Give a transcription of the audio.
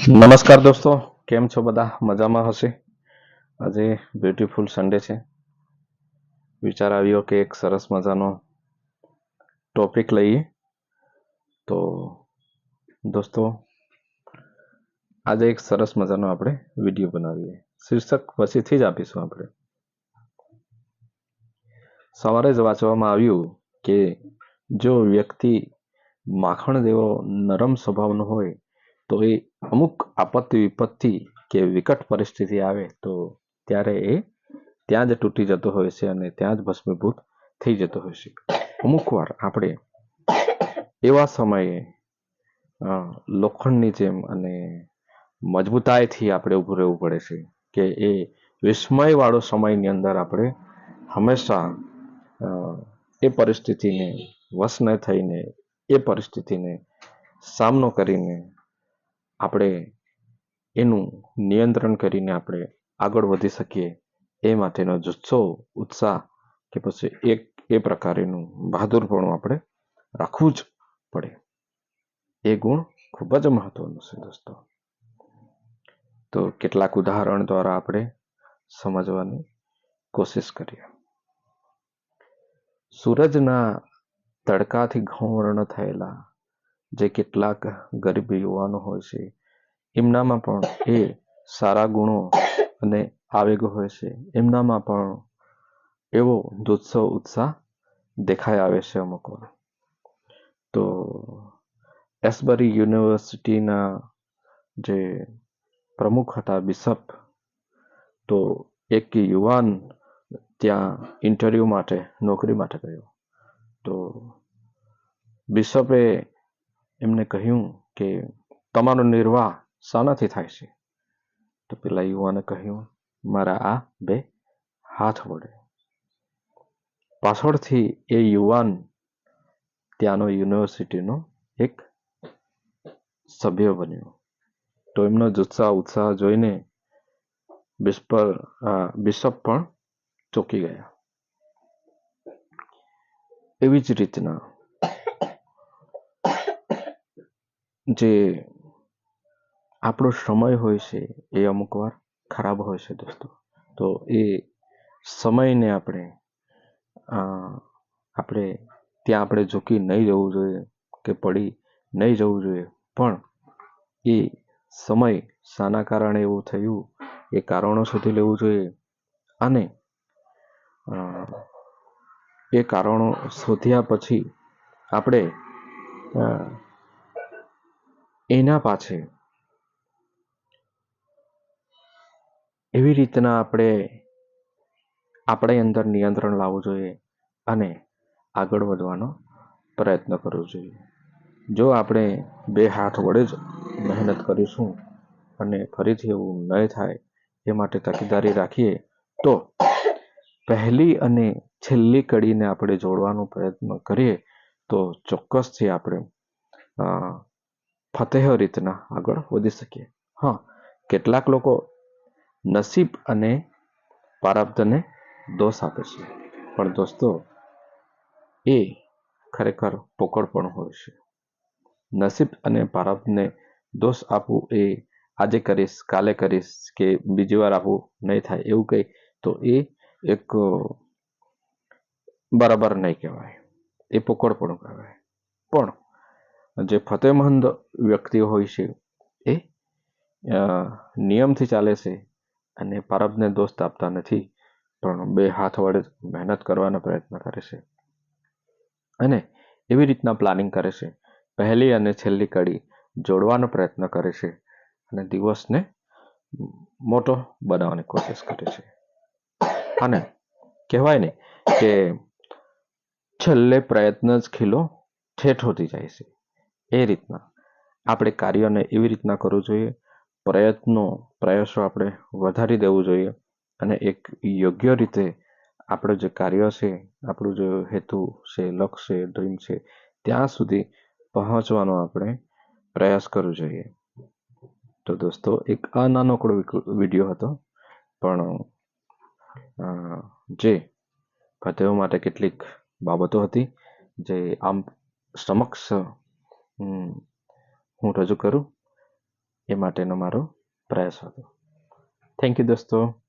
નમસ્કાર દોસ્તો, કેમ છો બધા? મજામાં હશે. આજે બ્યુટીફુલ સન્ડે છે. વિચાર આવ્યો કે એક સરસ મજાનો ટોપિક લઈએ. તો દોસ્તો, આજે એક સરસ મજાનો આપણે વિડીયો બનાવીએ. શીર્ષક પછીથી જ આપીશું આપણે. સવારે જ વાંચવામાં આવ્યું કે જો વ્યક્તિ માખણ જેવો નરમ સ્વભાવનો હોય તો એ અમુક આપત્તિ વિપત્તિ કે વિકટ પરિસ્થિતિ આવે તો ત્યારે એ ત્યાં જ તૂટી જતો હોય છે અને ત્યાં જ ભસ્મીભૂત થઈ જતો હોય છે. અમુક વાર આપણે એવા સમયે લોખંડની જેમ અને મજબૂતાઈથી આપણે ઊભું રહેવું પડે છે કે એ વિસ્મયવાળો સમયની અંદર આપણે હંમેશા એ પરિસ્થિતિને વશ ન થઈને એ પરિસ્થિતિને સામનો કરીને આપણે એનું નિયંત્રણ કરીને આપણે આગળ વધી શકીએ એ માટેનો જુસ્સો, ઉત્સાહ કે પછી એ પ્રકારેનું બહાદુરપણું આપણે રાખવું જ પડે. એ ગુણ ખૂબ જ મહત્વનો છે દોસ્તો. તો કેટલાક ઉદાહરણ દ્વારા આપણે સમજવાની કોશિશ કરીએ. સૂરજના તડકાથી ઘઉંવર્ણ થયેલા જે કેટલાક ગરીબ યુવાનો હોય છે, એમનામાં પણ એ સારા ગુણો અને આવેગ હોય છે. એમનામાં પણ એવો જુસ્સો, ઉત્સાહ દેખાઈ આવે છે અમુક વાર. તો એસબરી યુનિવર્સિટીના જે પ્રમુખ હતા બિશપ, તો એક યુવાન ત્યાં ઇન્ટરવ્યૂ માટે, નોકરી માટે ગયો. તો બિશપે એમને કહ્યું કે તમારો નિર્વાહ શાનાથી થાય છે? તો પેલા યુવાને કહ્યું, મારા આ બે હાથ વડે. પાછળથી એ યુવાન ત્યાંનો યુનિવર્સિટીનો એક સભ્ય બન્યો. તો એમનો જુસ્સા, ઉત્સાહ જોઈને બિશપ પણ ચોંકી ગયા. એવી જ રીતના જે આપણો સમય હોય છે એ અમુક વાર ખરાબ હોય છે દોસ્તો. તો એ સમયને આપણે ત્યાં આપણે ઝૂકી નહીં જવું જોઈએ કે પડી નહીં જવું જોઈએ. પણ એ સમય શાના કારણે એવું થયું એ કારણો શોધી લેવું જોઈએ અને એ કારણો શોધ્યા પછી આપણે એના પાછળ એવી રીતના આપણે અંદર નિયંત્રણ લાવવું જોઈએ અને આગળ વધવાનો પ્રયત્ન કરવો જોઈએ. જો આપણે બે હાથ વડે જ મહેનત કરીશું અને ફરીથી એવું ન થાય એ માટે તકેદારી રાખીએ તો પહેલી અને છેલ્લી કડીને આપણે જોડવાનો પ્રયત્ન કરીએ તો ચોક્કસથી આપણે ફતેહ રીતના આગળ વધી શકીએ. હા, કેટલાક લોકો નસીબ અને પ્રારબ્ધને દોષ આપે છે, પણ દોસ્તો એ ખરેખર પોકળપણું હોય છે. નસીબ અને પ્રારબ્ધને દોષ આપવું એ આજે કરીશ, કાલે કરીશ કે બીજી વાર આપવું નહીં થાય એવું કંઈ, તો એ એક બરાબર નહીં કહેવાય, એ પોકળપણું કહેવાય. પણ જે ફતેહમંદ વ્યક્તિઓ હોય છે એ નિયમથી ચાલે છે અને પ્રારબ્ધને દોષ આપતા નથી, પણ બે હાથ વડે મહેનત કરવાનો પ્રયત્ન કરે છે અને એવી રીતના પ્લાનિંગ કરે છે. પહેલી અને છેલ્લી કડી જોડવાનો પ્રયત્ન કરે છે અને દિવસને મોટો બનાવવાની કોશિશ કરે છે. અને કહેવાય ને કે છેલ્લે પ્રયત્ન જ ખીલો ઠેઠ હોતી જાય છે. એ રીતના આપણે કાર્યને એવી રીતના કરવું જોઈએ. પ્રયાસો આપણે વધારી દેવું જોઈએ અને એક યોગ્ય રીતે આપણું જે કાર્ય છે, આપણું જે હેતુ છે, લક્ષ્ય છે, ડ્રીમ છે, ત્યાં સુધી પહોંચવાનો આપણે પ્રયાસ કરવો જોઈએ. તો દોસ્તો, એક આ નાનકડો વિડીયો હતો, પણ જે ફતેહો માટે કેટલીક બાબતો હતી જે આમ સમક્ષ હું રજૂ કરું. એ માટેનો મારો પ્રયાસ હતો. થેન્ક યુ દોસ્તો.